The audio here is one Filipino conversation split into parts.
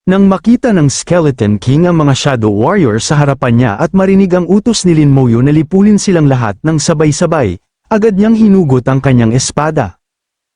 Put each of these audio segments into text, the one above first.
Nang makita ng Skeleton King ang mga Shadow Warrior sa harapan niya at marinig ang utos ni Lin Moyo na lipulin silang lahat ng sabay-sabay, agad niyang hinugot ang kanyang espada.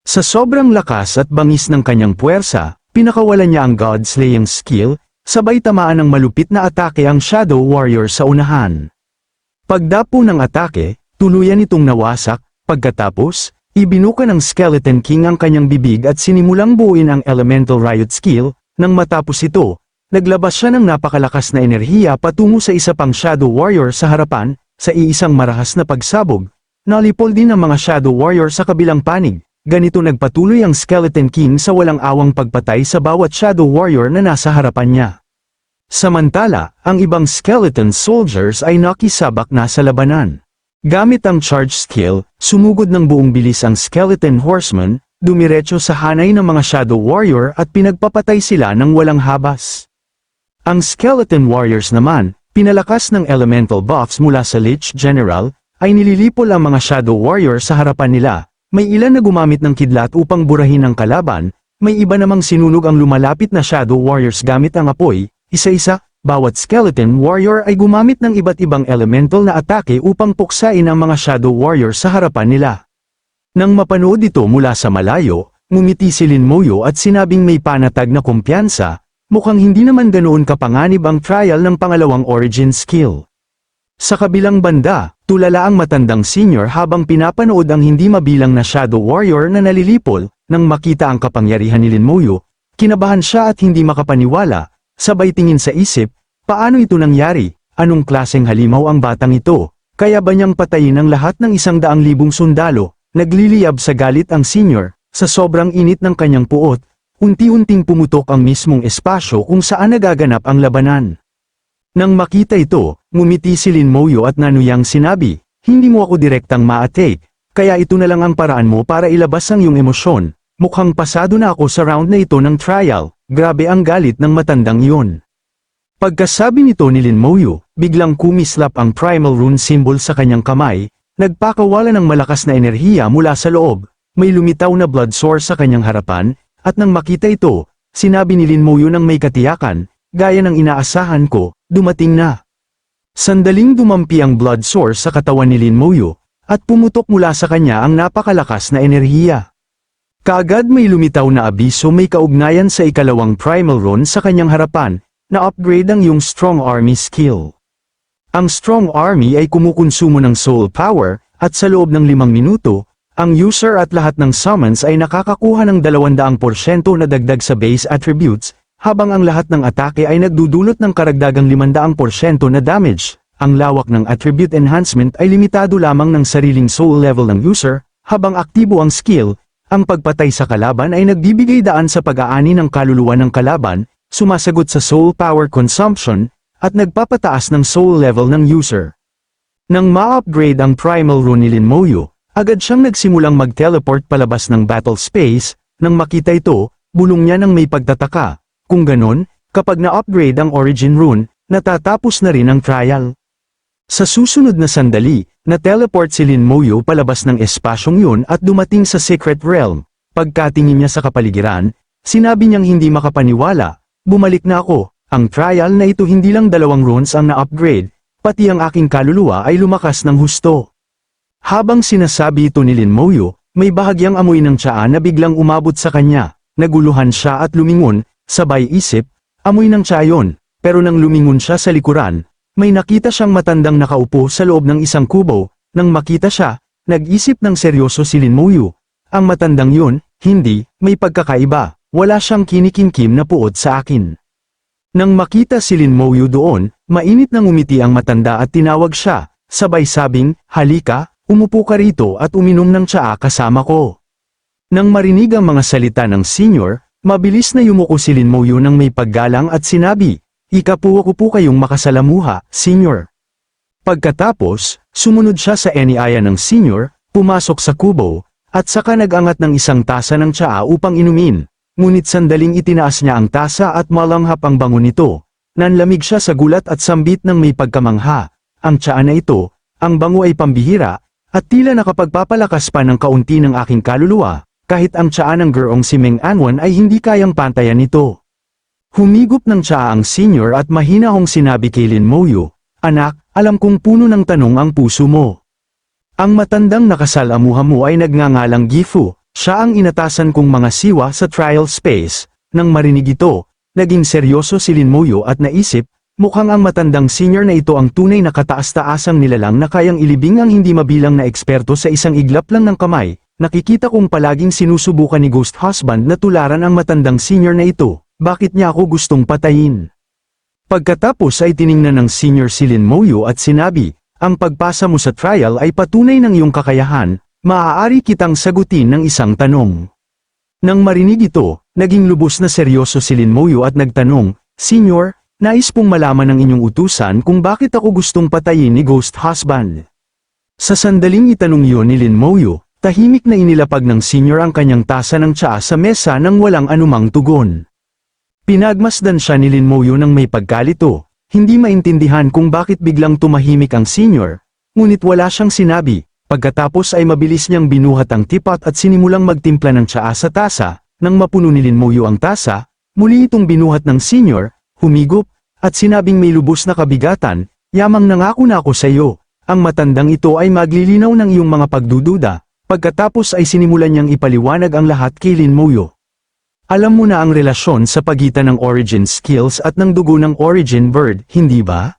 Sa sobrang lakas at bangis ng kanyang puwersa, pinakawalan niya ang God-slaying skill, sabay tamaan ng malupit na atake ang Shadow Warrior sa unahan. Pagdapo ng atake, tuluyan itong nawasak, pagkatapos, ibinuka ng Skeleton King ang kanyang bibig at sinimulang buuin ang Elemental Riot skill. Nang matapos ito, naglabas siya ng napakalakas na enerhiya patungo sa isa pang Shadow Warrior sa harapan, sa iisang marahas na pagsabog. Nalipol din ang mga Shadow Warrior sa kabilang panig. Ganito nagpatuloy ang Skeleton King sa walang awang pagpatay sa bawat Shadow Warrior na nasa harapan niya. Samantala, ang ibang Skeleton Soldiers ay nakisabak na sa labanan. Gamit ang Charge skill, sumugod ng buong bilis ang Skeleton Horseman, dumiretso sa hanay ng mga Shadow Warrior at pinagpapatay sila ng walang habas. Ang Skeleton Warriors naman, pinalakas ng elemental buffs mula sa Lich General, ay nililipol ang mga Shadow Warrior sa harapan nila. May ilan na gumamit ng kidlat upang burahin ang kalaban, may iba namang sinunog ang lumalapit na Shadow Warriors gamit ang apoy, isa-isa. Bawat Skeleton Warrior ay gumamit ng iba't ibang elemental na atake upang puksain ang mga Shadow Warrior sa harapan nila. Nang mapanood ito mula sa malayo, ngumiti si Lin Moyo at sinabing may panatag na kumpiyansa, mukhang hindi naman ganoon kapanganib ang trial ng pangalawang origin skill. Sa kabilang banda, tulala ang matandang senior habang pinapanood ang hindi mabilang na Shadow Warrior na nalilipol. Nang makita ang kapangyarihan ni Lin Moyo, kinabahan siya at hindi makapaniwala, sabay tingin sa isip, paano ito nangyari, anong klaseng halimaw ang batang ito, kaya ba niyang patayin ang lahat ng 100,000 sundalo? Nagliliyab sa galit ang senior, sa sobrang init ng kanyang puot, unti-unting pumutok ang mismong espasyo kung saan nagaganap ang labanan. Nang makita ito, ngumiti si Lin Moyo at nanuyang sinabi, hindi mo ako direktang ma-attack, kaya ito na lang ang paraan mo para ilabas ang iyong emosyon. Mukhang pasado na ako sa round na ito ng trial, grabe ang galit ng matandang iyon. Pagkasabi nito ni Lin Moyo, biglang kumislap ang primal rune symbol sa kanyang kamay. Nagpakawala ng malakas na enerhiya mula sa loob, may lumitaw na blood source sa kanyang harapan, at nang makita ito, sinabi ni Lin Moyo ng may katiyakan, gaya ng inaasahan ko, dumating na. Sandaling dumampi ang blood source sa katawan ni Lin Moyo, at pumutok mula sa kanya ang napakalakas na enerhiya. Kaagad may lumitaw na abiso may kaugnayan sa ikalawang primal rune sa kanyang harapan, na upgrade ang iyong Strong Army skill. Ang Strong Army ay kumukonsumo ng soul power, at sa loob ng 5 minuto, ang user at lahat ng summons ay nakakakuha ng 200% na dagdag sa base attributes, habang ang lahat ng atake ay nagdudulot ng karagdagang 500% na damage. Ang lawak ng attribute enhancement ay limitado lamang ng sariling soul level ng user, habang aktibo ang skill, ang pagpatay sa kalaban ay nagbibigay daan sa pag-aani ng kaluluwa ng kalaban, sumasagot sa soul power consumption, at nagpapataas ng soul level ng user. Nang ma-upgrade ang primal rune ni Lin Moyo, agad siyang nagsimulang mag-teleport palabas ng battle space. Nang makita ito, bulong niya ng may pagtataka. Kung ganon, kapag na-upgrade ang origin rune, natatapos na rin ang trial. Sa susunod na sandali, na-teleport si Lin Moyo palabas ng espasyong yun at dumating sa Secret Realm. Pagkatingin niya sa kapaligiran, sinabi niyang hindi makapaniwala, bumalik na ako. Ang trial na ito hindi lang 2 runes ang na-upgrade, pati ang aking kaluluwa ay lumakas ng husto. Habang sinasabi ito ni Lin Moyo, may bahagyang amoy ng tsaa na biglang umabot sa kanya. Naguluhan siya at lumingon, sabay isip, amoy ng tsaa yun, pero nang lumingon siya sa likuran, may nakita siyang matandang nakaupo sa loob ng isang kubo. Nang makita siya, nag-isip ng seryoso si Lin Moyo. Ang matandang yun, hindi, may pagkakaiba, wala siyang kinikimkim na puot sa akin. Nang makita si Lin Moyo doon, mainit na ngumiti ang matanda at tinawag siya, sabay sabing, halika, umupo ka rito at uminom ng tsaa kasama ko. Nang marinig ang mga salita ng senior, mabilis na yumuko si Lin Moyo ng may paggalang at sinabi, ikapuwa ko po kayong makasalamuha, senior. Pagkatapos, sumunod siya sa eniaya ng senior, pumasok sa kubo, at saka nag-angat ng isang tasa ng tsaa upang inumin. Ngunit sandaling itinaas niya ang tasa at malanghap ang bango nito. Nanlamig siya sa gulat at sambit ng may pagkamangha. Ang tsaa na ito, ang bango ay pambihira, at tila nakapagpapalakas pa ng kaunti ng aking kaluluwa, kahit ang tsaa ng gurong si Meng Anwan ay hindi kayang pantayan nito. Humigop ng tsaa ang senior at mahinahong sinabi kay Lin Moyo, "Anak, alam kong puno ng tanong ang puso mo." Ang matandang nakasalamuha mo ay nagngangalang Gifu, siya ang inatasan kong mga siwa sa trial space. Nang marinig ito, naging seryoso si Lin Moyo at naisip, mukhang ang matandang senior na ito ang tunay na kataas-taasang nilalang na kayang ilibing ang hindi mabilang na eksperto sa isang iglap lang ng kamay. Nakikita kong palaging sinusubukan ni Ghost Husband na tularan ang matandang senior na ito, bakit niya ako gustong patayin? Pagkatapos ay tiningnan ng senior si Lin Moyo at sinabi, "Ang pagpasa mo sa trial ay patunay ng iyong kakayahan, maaari kitang sagutin ng isang tanong." Nang marinig ito, naging lubos na seryoso si Lin Moyo at nagtanong, "Senior, nais pong malaman ng inyong utusan kung bakit ako gustong patayin ni Ghost Husband." Sa sandaling itanong yun ni Lin Moyo, tahimik na inilapag ng senior ang kanyang tasa ng tsaa sa mesa nang walang anumang tugon. Pinagmasdan siya ni Lin Moyo nang may pagkalito, hindi maintindihan kung bakit biglang tumahimik ang senior, ngunit wala siyang sinabi. Pagkatapos ay mabilis niyang binuhat ang teapot at sinimulang magtimpla ng tsaa sa tasa. Nang mapuno ni Lin Moyo ang tasa, muli itong binuhat ng senior, humigop, at sinabing may lubos na kabigatan, "Yamang nangako na ako sa iyo, ang matandang ito ay maglilinaw ng iyong mga pagdududa." Pagkatapos ay sinimulan niyang ipaliwanag ang lahat kay Lin Moyo. Alam mo na ang relasyon sa pagitan ng origin skills at ng dugo ng origin bird, hindi ba?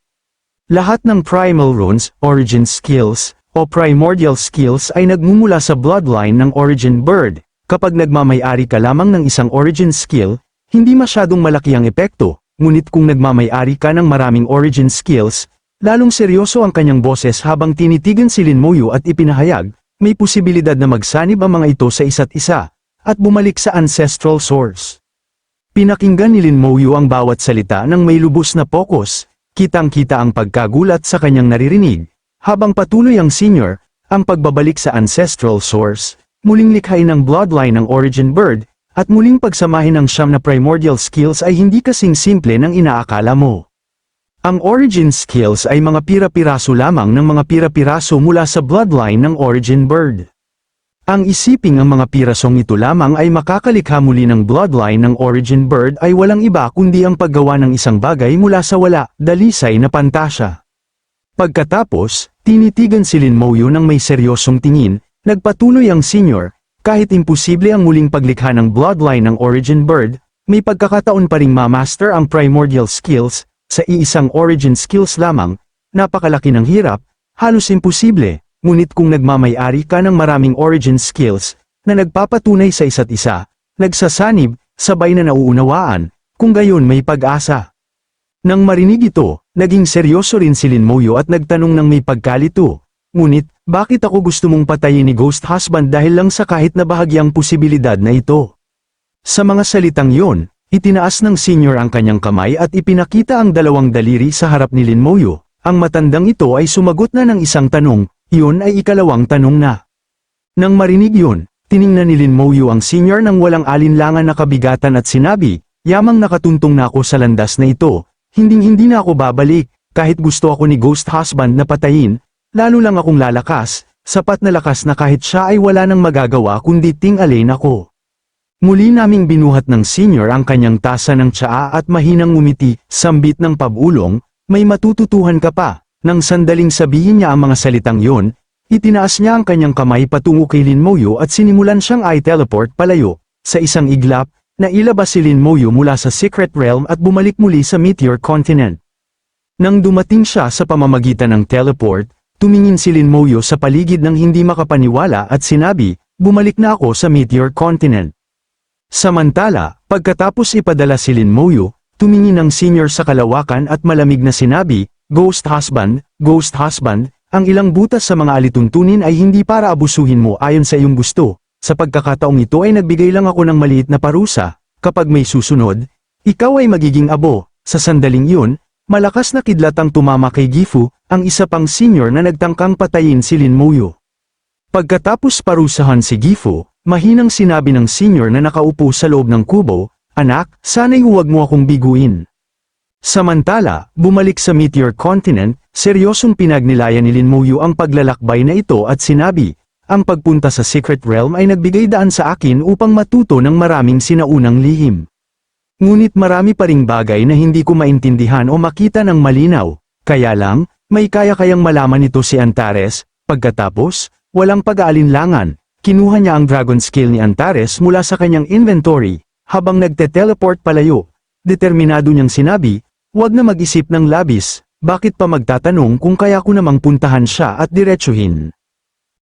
Lahat ng primal runes, origin skills, o primordial skills ay nagmumula sa bloodline ng origin bird. Kapag nagmamay-ari ka lamang ng isang origin skill, hindi masyadong malaki ang epekto, ngunit kung nagmamay-ari ka ng maraming origin skills, lalong seryoso ang kanyang boses habang tinitigan si Lin Moyo at ipinahayag, may posibilidad na magsanib ang mga ito sa isa't isa, at bumalik sa ancestral source. Pinakinggan ni Lin Moyo ang bawat salita ng may lubos na focus, kitang-kita ang pagkagulat sa kanyang naririnig, habang patuloy ang senior, ang pagbabalik sa ancestral source, muling likhain ng bloodline ng origin bird, at muling pagsamahin ng siyam na primordial skills ay hindi kasing simple ng inaakala mo. Ang origin skills ay mga pira-piraso lamang ng mga pira-piraso mula sa bloodline ng origin bird. Ang isiping ang mga pirasong ito lamang ay makakalikha muli ng bloodline ng origin bird ay walang iba kundi ang paggawa ng isang bagay mula sa wala, dalisay na pantasya. Pagkatapos, tinitigan si Lin Moyo ng may seryosong tingin, nagpatuloy ang senior, kahit imposible ang muling paglikha ng bloodline ng origin bird, may pagkakataon pa ring ma-master ang primordial skills. Sa iisang origin skills lamang, napakalaki ng hirap, halos imposible, ngunit kung nagmamay-ari ka ng maraming origin skills, na nagpapatunay sa isa't isa, nagsasanib, sabay na nauunawaan, kung gayon may pag-asa. Nang marinig ito, naging seryoso rin si Lin Moyo at nagtanong ng may pagkalito, "Ngunit, bakit ako gusto mong patayin ni Ghost Husband dahil lang sa kahit na bahagyang posibilidad na ito?" Sa mga salitang yon, itinaas ng senior ang kanyang kamay at ipinakita ang dalawang daliri sa harap ni Lin Moyo. Ang matandang ito ay sumagot na ng isang tanong, iyon ay ikalawang tanong na. Nang marinig yun, tiningnan ni Lin Moyo ang senior ng walang alinlangan na kabigatan at sinabi, "Yamang nakatuntong na ako sa landas na ito, hinding-hindi na ako babalik, kahit gusto ako ni Ghost Husband na patayin, lalo lang akong lalakas, sapat na lakas na kahit siya ay wala nang magagawa kundi ting-alin ako." Muli naming binuhat ng senior ang kanyang tasa ng tsaa at mahinang ngumiti, sambit ng pabulong, "May matututuhan ka pa." Nang sandaling sabihin niya ang mga salitang yon, itinaas niya ang kanyang kamay patungo kay Lin Moyo at sinimulan siyang i-teleport palayo. Sa isang iglap, nailabas si Lin Moyo mula sa Secret Realm at bumalik muli sa Meteor Continent. Nang dumating siya sa pamamagitan ng teleport, tumingin si Lin Moyo sa paligid ng hindi makapaniwala at sinabi, "Bumalik na ako sa Meteor Continent." Samantala, pagkatapos ipadala si Lin Moyo, tumingin ang senior sa kalawakan at malamig na sinabi, Ghost Husband, ang ilang butas sa mga alituntunin ay hindi para abusuhin mo ayon sa iyong gusto. Sa pagkakataong ito ay nagbigay lang ako ng maliit na parusa. Kapag may susunod, ikaw ay magiging abo." Sa sandaling iyon, malakas na kidlat ang tumama kay Gifu, ang isa pang senior na nagtangkang patayin si Lin Moyo. Pagkatapos parusahan si Gifu, mahinang sinabi ng senior na nakaupo sa loob ng kubo, "Anak, sana'y huwag mo akong biguin." Samantala, bumalik sa Meteor Continent, seryosong pinagnilayan ni Lin Moyo ang paglalakbay na ito at sinabi, "Ang pagpunta sa Secret Realm ay nagbigay daan sa akin upang matuto ng maraming sinaunang lihim. Ngunit marami pa ring bagay na hindi ko maintindihan o makita ng malinaw, kaya lang, may kaya-kayang malaman nito si Antares. Pagkatapos, walang pag-aalinlangan, kinuha niya ang dragon skill ni Antares mula sa kanyang inventory, habang nagte-teleport palayo. Determinado niyang sinabi, "Wag na mag-isip ng labis, bakit pa magtatanong kung kaya ko namang puntahan siya at diretsuhin."